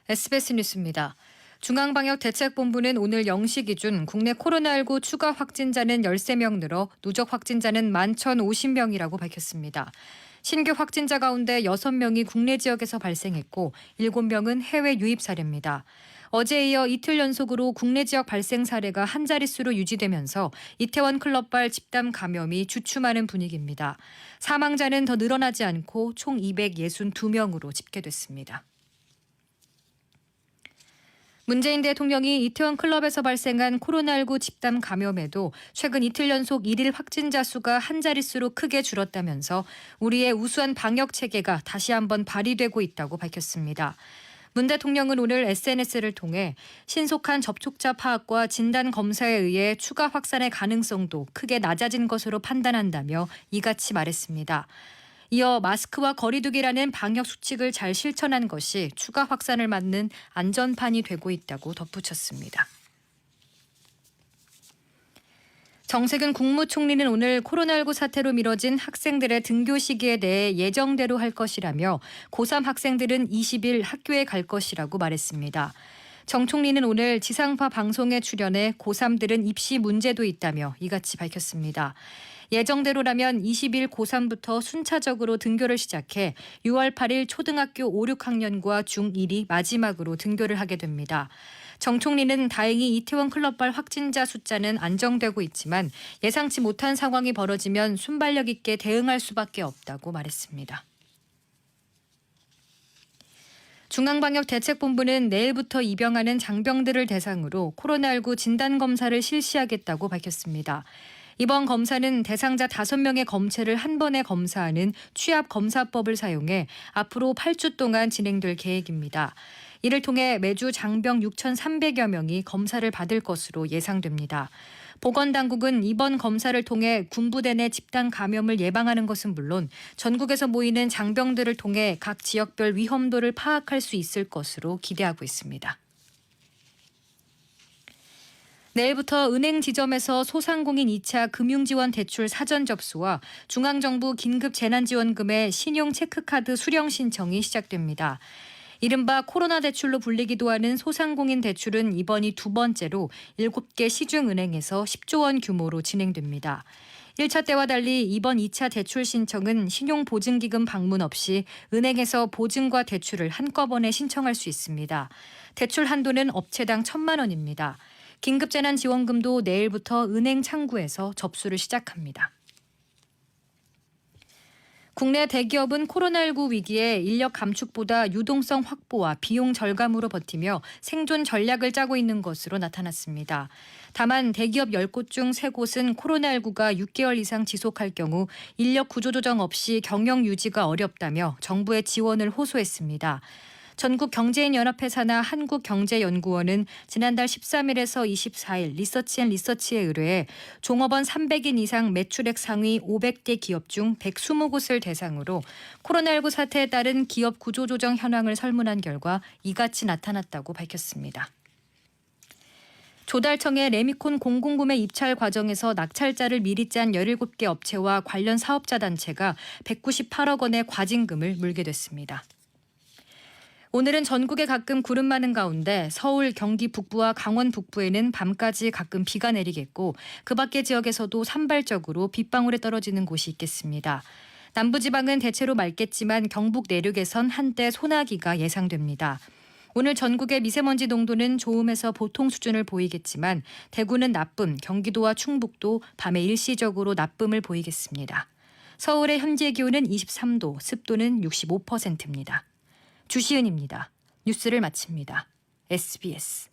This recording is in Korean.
SBS 뉴스입니다. 중앙방역대책본부는 오늘 0시 기준 국내 코로나19 추가 확진자는 13명 늘어 누적 확진자는 11,050명이라고 밝혔습니다. 신규 확진자 가운데 6명이 국내 지역에서 발생했고 7명은 해외 유입 사례입니다. 어제에 이어 이틀 연속으로 국내 지역 발생 사례가 한 자릿수로 유지되면서 이태원 클럽발 집단 감염이 주춤하는 분위기입니다. 사망자는 더 늘어나지 않고 총 262명으로 집계됐습니다. 문재인 대통령이 이태원 클럽에서 발생한 코로나19 집단 감염에도 최근 이틀 연속 일일 확진자 수가 한 자릿수로 크게 줄었다면서 우리의 우수한 방역 체계가 다시 한번 발휘되고 있다고 밝혔습니다. 문 대통령은 오늘 SNS를 통해 신속한 접촉자 파악과 진단 검사에 의해 추가 확산의 가능성도 크게 낮아진 것으로 판단한다며 이같이 말했습니다. 이어 마스크와 거리두기라는 방역 수칙을 잘 실천한 것이 추가 확산을 막는 안전판이 되고 있다고 덧붙였습니다. 정세균 국무총리는 오늘 코로나19 사태로 미뤄진 학생들의 등교 시기에 대해 예정대로 할 것이라며 고3 학생들은 20일 학교에 갈 것이라고 말했습니다. 정 총리는 오늘 지상파 방송에 출연해 고3들은 입시 문제도 있다며 이같이 밝혔습니다. 예정대로라면 20일 고3부터 순차적으로 등교를 시작해 6월 8일 초등학교 5, 6학년과 중1이 마지막으로 등교를 하게 됩니다. 정 총리는 다행히 이태원 클럽발 확진자 숫자는 안정되고 있지만 예상치 못한 상황이 벌어지면 순발력 있게 대응할 수밖에 없다고 말했습니다. 중앙방역대책본부는 내일부터 입영하는 장병들을 대상으로 코로나19 진단검사를 실시하겠다고 밝혔습니다. 이번 검사는 대상자 5명의 검체를 한 번에 검사하는 취합검사법을 사용해 앞으로 8주 동안 진행될 계획입니다. 이를 통해 매주 장병 6,300여 명이 검사를 받을 것으로 예상됩니다. 보건당국은 이번 검사를 통해 군부대 내 집단 감염을 예방하는 것은 물론 전국에서 모이는 장병들을 통해 각 지역별 위험도를 파악할 수 있을 것으로 기대하고 있습니다. 내일부터 은행 지점에서 소상공인 2차 금융지원 대출 사전 접수와 중앙정부 긴급재난지원금의 신용 체크카드 수령 신청이 시작됩니다. 이른바 코로나 대출로 불리기도 하는 소상공인 대출은 이번이 두 번째로 7개 시중은행에서 10조 원 규모로 진행됩니다. 1차 때와 달리 이번 2차 대출 신청은 신용보증기금 방문 없이 은행에서 보증과 대출을 한꺼번에 신청할 수 있습니다. 대출 한도는 업체당 1,000만 원입니다. 긴급재난지원금도 내일부터 은행 창구에서 접수를 시작합니다. 국내 대기업은 코로나19 위기에 인력 감축보다 유동성 확보와 비용 절감으로 버티며 생존 전략을 짜고 있는 것으로 나타났습니다. 다만 대기업 10곳 중 3곳은 코로나19가 6개월 이상 지속할 경우 인력 구조조정 없이 경영 유지가 어렵다며 정부의 지원을 호소했습니다. 전국경제인연합회사나 한국경제연구원은 지난달 13일에서 24일 리서치앤리서치에 의뢰해 종업원 300인 이상 매출액 상위 500개 기업 중 120곳을 대상으로 코로나19 사태에 따른 기업 구조조정 현황을 설문한 결과 이같이 나타났다고 밝혔습니다. 조달청의 레미콘 공공구매 입찰 과정에서 낙찰자를 미리 짠 17개 업체와 관련 사업자 단체가 198억 원의 과징금을 물게 됐습니다. 오늘은 전국에 가끔 구름 많은 가운데 서울, 경기 북부와 강원 북부에는 밤까지 가끔 비가 내리겠고 그 밖의 지역에서도 산발적으로 빗방울이 떨어지는 곳이 있겠습니다. 남부지방은 대체로 맑겠지만 경북 내륙에선 한때 소나기가 예상됩니다. 오늘 전국의 미세먼지 농도는 좋음에서 보통 수준을 보이겠지만 대구는 나쁨, 경기도와 충북도 밤에 일시적으로 나쁨을 보이겠습니다. 서울의 현재 기온은 23도, 습도는 65%입니다. 주시은입니다. 뉴스를 마칩니다. SBS